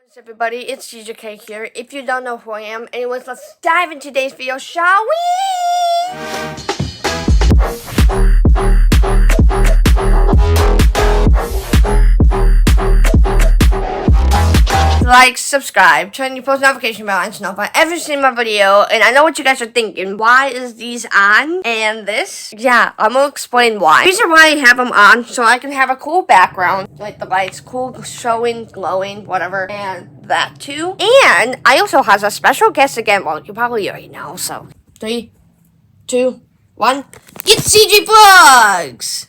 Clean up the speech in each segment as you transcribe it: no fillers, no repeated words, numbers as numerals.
What's up, everybody? It's CJK here. If you don't know who I am, anyways, let's dive into today's video, shall we? Like, subscribe, turn your post notification bell on to notify every single video. And I know what you guys are thinking. Why is these on? And this? Yeah, I'm gonna explain why. The reason why I have them on, so I can have a cool background. Like the lights, cool, showing, glowing, whatever. And that too. And I also have a special guest again. Well, you probably already know, so. 3, 2, 1. It's CG Vlogs!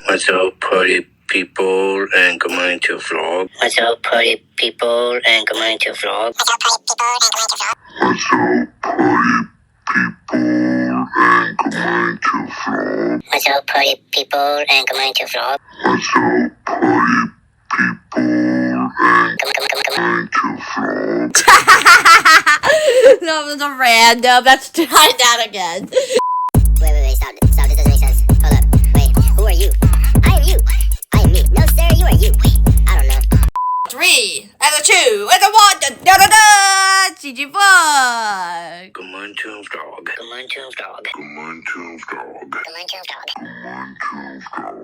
What's up, party people, and good morning to vlog. What's up, party people, and good morning to vlog. What's up, party people, and good morning to vlog. What's up, party people, and good morning to vlog. What's up, party people, and good morning to vlog. That was a random. Let's try that again. Wait, stop, this doesn't make sense. Hold up, wait, who are you? I am you. I am me. No, sir, you are you. I don't know. 3, and a 2, and a 1, da-da-da-da! CG Vlog! Good morning to vlog. Good morning to vlog. Good morning to vlog. Good morning to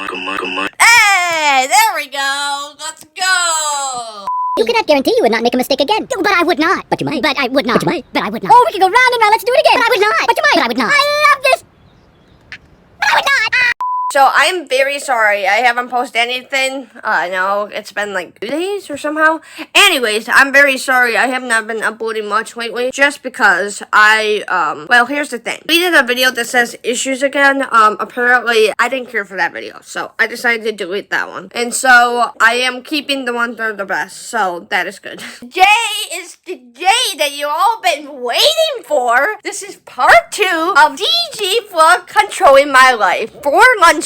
vlog. Good morning. Hey, there we go! Let's go! You cannot guarantee you would not make a mistake again. But I would not. But you might. But I would not. But you might. But I would not. Oh, we can go round and round. Let's do it again. But I would not. But you might. But I would not. I love this. But I would not. So, I'm very sorry. I haven't posted anything. I know it's been like 2 days or somehow. Anyways, I'm very sorry. I have not been uploading much lately. Just because well, here's the thing. We did a video that says issues again. Apparently, I didn't care for that video. So, I decided to delete that one. And so, I am keeping the ones that are the best. So, that is good. Today is the day that you all been waiting for. This is part 2 of DG Vlog Controlling My Life for lunchtime,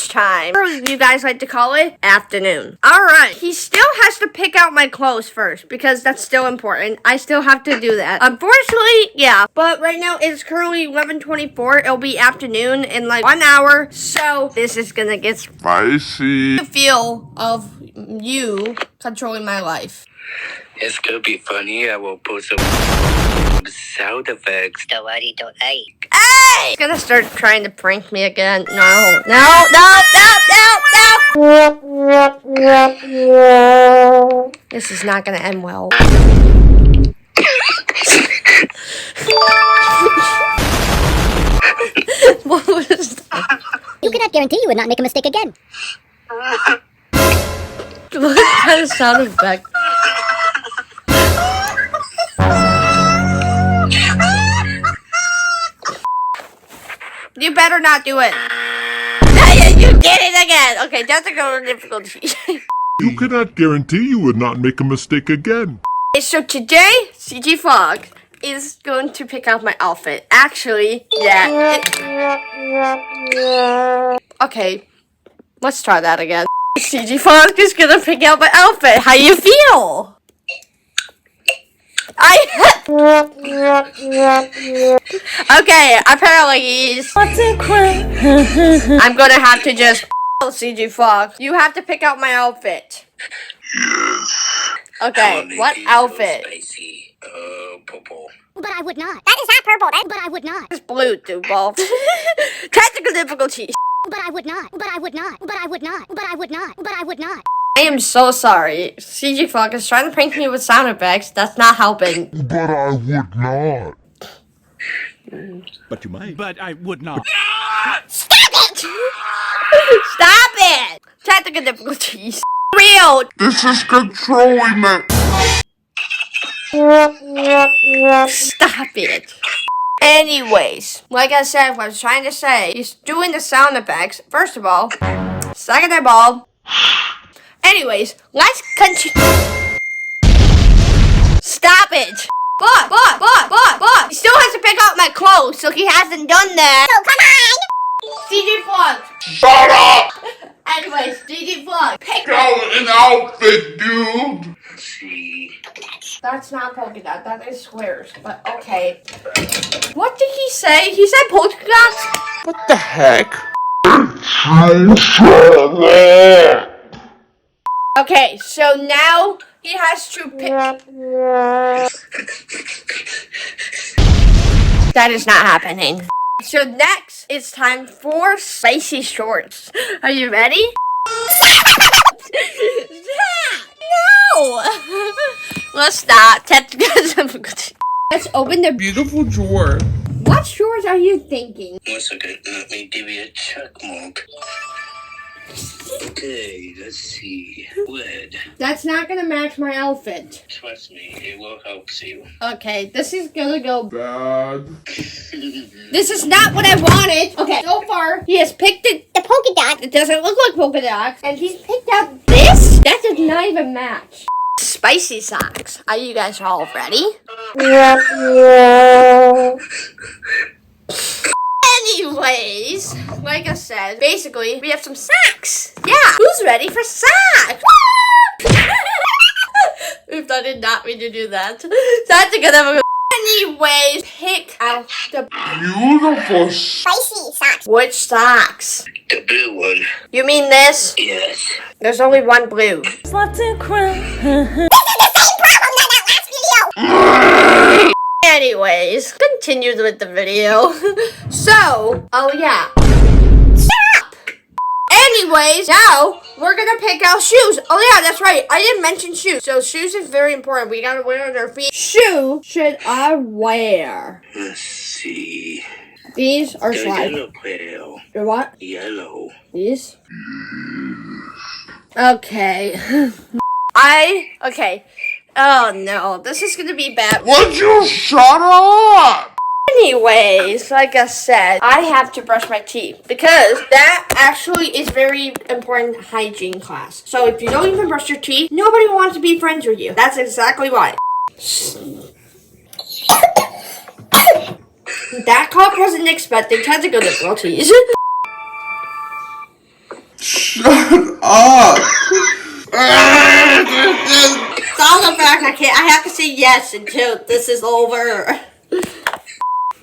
or you guys like to call it afternoon. Alright, he still has to pick out my clothes first because that's still important. I still have to do that. Unfortunately, yeah, but right now it's currently 11:24. It'll be afternoon in like 1 hour, so this is gonna get spicy. the feel of you controlling my life. It's gonna be funny. I will put some sound effects. Hey! He's gonna start trying to prank me again. No. This is not gonna end well. What was that? You cannot guarantee you would not make a mistake again. What kind of sound effect? You better not do it. You did it again. Okay, technical difficulty. You cannot guarantee you would not make a mistake again. So today, CG Vlog is going to pick out my outfit. Actually, yeah. Okay, let's try that again. CG Vlog is gonna pick out my outfit. How you feel? Okay, apparently he's I'm gonna have to just CG Vlog. You have to pick out my outfit. Yes. Okay, what outfit? Spicy. Purple. But I would not. That is not purple. But I would not. It's blue, dude, ball. Technical difficulty. But I would not. But I would not. But I would not. But I would not. But I would not. I am so sorry. CG Vlog is trying to prank me with sound effects. That's not helping. But I would not. But you might. But I would not. Stop it! Stop it! Technical difficulties. Real. This is controlling me. Stop it. Anyways, like I said, what I was trying to say, he's doing the sound effects, first of all. Second of all. Anyways, let's continue. Stop it. But. He still has to pick out my clothes, so he hasn't done that. Oh, come on! CG Vlog. Shut up! Anyways, CG Vlog. Pick Got an outfit, dude. See. That's not polka dot, that is squares, but okay. What did he say? He said polka dots? What the heck? Okay, so now he has to pick. That is not happening. So next, it's time for spicy shorts. Are you ready? No! Let's not. Let's open the Beautiful drawer. What shorts are you thinking? 1 second, let me give you a check mark. Okay, let's see. Red. That's not gonna match my outfit. Trust me, it will help you. Okay, this is gonna go. Bad. This is not what I wanted. Okay, so far he has picked the polka dot. It doesn't look like polka dots, and he's picked out this. That does not even match. Spicy socks. Are you guys all ready? Anyways, like I said, basically we have some socks. Yeah, who's ready for socks? Oops, I did not mean to do that. Time to get up. Anyways, pick out the Beautiful. Spicy socks. which socks. The blue one. You mean this? Yes. There's only one blue. Anyways, continue with the video. So, oh yeah. Stop! Anyways, now we're gonna pick out shoes. Oh yeah, that's right. I didn't mention shoes. So shoes is very important. We gotta wear on our feet. Shoe should I wear? Let's see. These are The slides. yellow pail. Or what? Yellow. These? Okay. Okay. Oh no, this is gonna be bad. Would you shut up? Anyways, like I said, I have to brush my teeth because that actually is very important hygiene class. So if you don't even brush your teeth, nobody wants to be friends with you. That's exactly why. That cough wasn't expected. Time to go to groceries. Shut up. It's all the fact I can't. I have to say yes until this is over.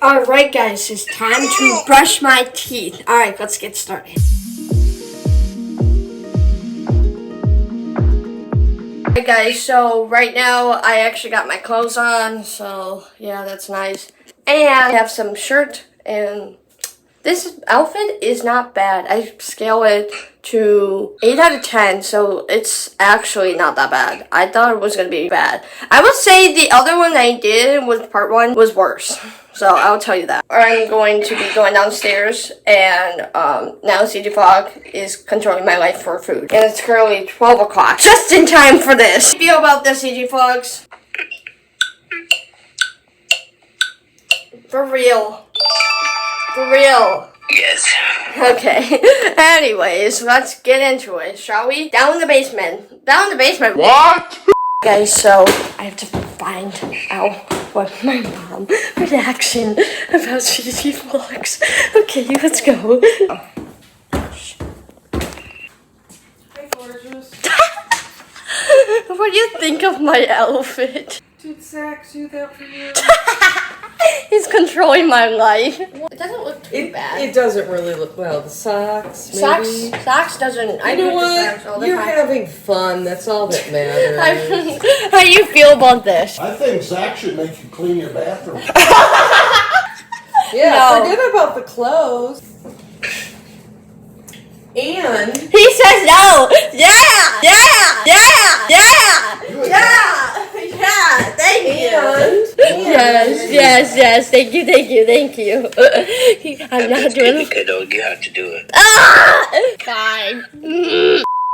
Alright guys, it's time to brush my teeth. Alright, let's get started. Alright guys, so right now I actually got my clothes on, so yeah, that's nice. And I have some shirt, and this outfit is not bad. I scale it to 8 out of 10, so it's actually not that bad. I thought it was going to be bad. I would say the other one I did with part 1 was worse. So I'll tell you that. I'm going to be going downstairs, and now CG Vlog is controlling my life for food. And it's currently 12 o'clock. Just in time for this. How do you feel about this, CG Vlogs? For real. For real. Yes. Okay. Anyways, let's get into it, shall we? Down in the basement. Down in the basement. What? Guys, so I have to find out what my mom reaction about CG Vlogs. Okay, let's go. Hi, gorgeous. What do you think of my outfit? Did Zach do that for you? He's controlling my life. It doesn't look too bad. It doesn't really look well. The socks, maybe. Socks doesn't. I You know wear the socks all what? the You're time. having fun. That's all that matters. How do you feel about this? I think Zach should make you clean your bathroom. Yeah, No. forget about the clothes. And He says no. Yeah. Yeah. Yeah. Yeah. Yeah. Yeah. Thank you. Yes. Thank you. I'm not doing it. Kiddo, you have to do it. Fine.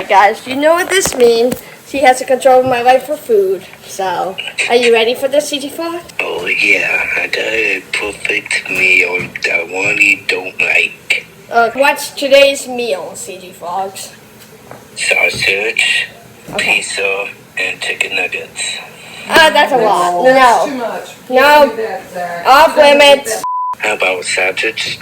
Guys, you know what this means. She has to control my life for food. So, are you ready for this, CG Vlog? Oh yeah, I got a perfect meal that one you don't like. What's today's meal, CG Vlogs? Sausage, Okay. pizza, and chicken nuggets. That's a lot. that's too No. much. No. Can't do that, Zach. Off limits. How about sausages,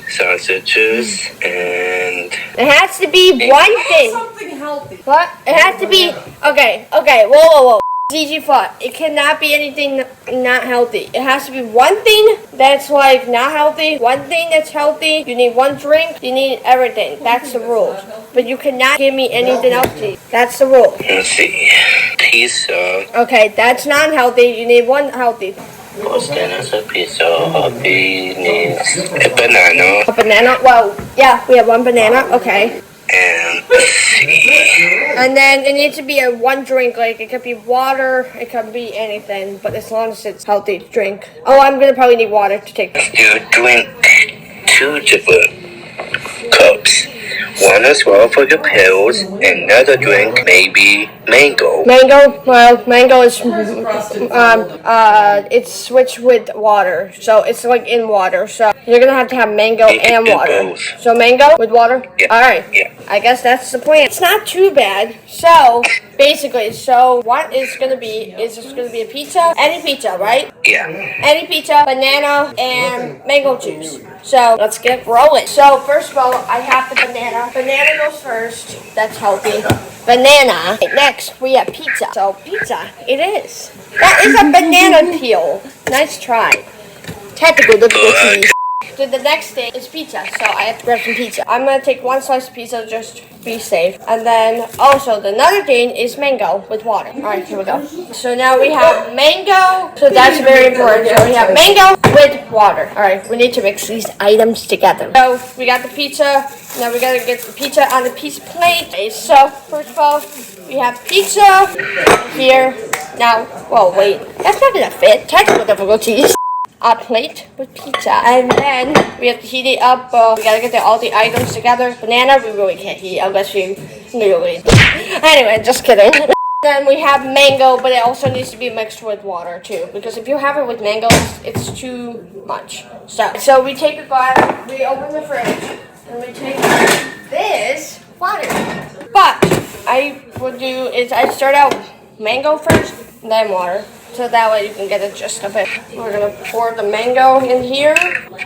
and It has to be one thing. Something healthy. What? It has to be. Okay. Whoa. Easy thought. It cannot be anything not healthy. It has to be one thing that's like not healthy, one thing that's healthy. You need one drink. You need everything. That's the rule. But you cannot give me anything else to eat. That's the rule. Let's see. Pizza. Okay, that's not healthy. You need one healthy. Boston has a pizza. Hobby needs a banana. A banana. Well, yeah, we have one banana. Okay. And let's see. And then it needs to be a one drink. Like it could be water. It could be anything. But as long as it's healthy drink. Oh, I'm gonna probably need water to take this. You drink 2 different cups. One as well for your pills. Another drink maybe mango. Mango, well, mango is it's switched with water, so it's like in water. So you're gonna have to have mango You can and do water. both. So mango with water. Yeah. All right. Yeah. I guess that's the plan. It's not too bad. So basically, so what it's gonna be is it's gonna be a pizza, any pizza, right? Yeah. Any pizza, banana, and mango juice. So let's get rolling. So first of all, I have the banana. Banana goes first. That's healthy. Banana. Next, we have pizza. So pizza, it is. That is a banana peel. Nice try. Technical difficulties. So the next thing is pizza. So I have to grab some pizza. I'm gonna take one slice of pizza just to be safe. And then also the another thing is mango with water. Alright, here we go. So now we have mango. So that's very important. So we have mango with water. Alright, we need to mix these items together. So we got the pizza. Now we gotta get the pizza on the pizza plate. Okay, so first of all, we have pizza here. Now, whoa, wait. That's not gonna fit. Technical difficulties. A plate with pizza, and then we have to heat it up. We gotta get all the items together. Banana, we really can't heat unless you really. Anyway, just kidding. Then we have mango, but it also needs to be mixed with water too, because if you have it with mango, it's too much. So we take a glass, we open the fridge, and we take this water. But I would do is I start out mango first, then water. So that way you can get a gist of it. We're gonna pour the mango in here.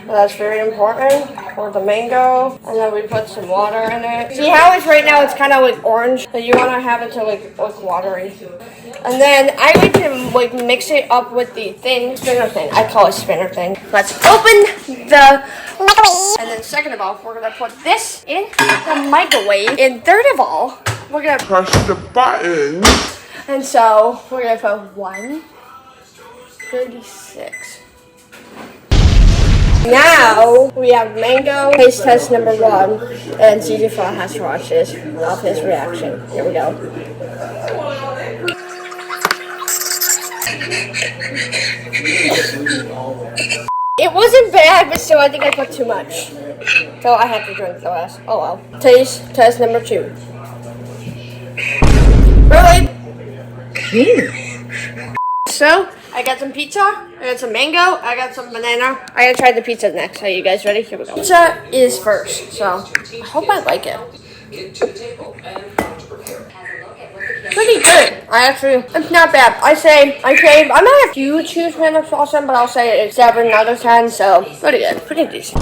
That's very important. Pour the mango, and then we put some water in it. See how it's right now? It's kind of like orange, but you wanna have it to like watery. And then I like to like mix it up with the spinner thing. I call it spinner thing. Let's open the microwave. And then second of all, we're gonna put this in the microwave. And third of all, we're gonna Press the button. And so we're gonna put 136. Now we have mango taste test number 1, and CJ Fall has to watch this of his reaction. Here we go. It wasn't bad, but still I think I put too much. So I have to drink the rest. Oh well. Taste test number 2. Really? So, I got some pizza, I got some mango, I got some banana. I gotta try the pizza next. Are you guys ready? Here we go. Pizza is first, so I hope I like it. Pretty good. It's not bad. I'm not a huge fan of sauce, but I'll say it's 7 out of 10, so pretty good. Pretty decent.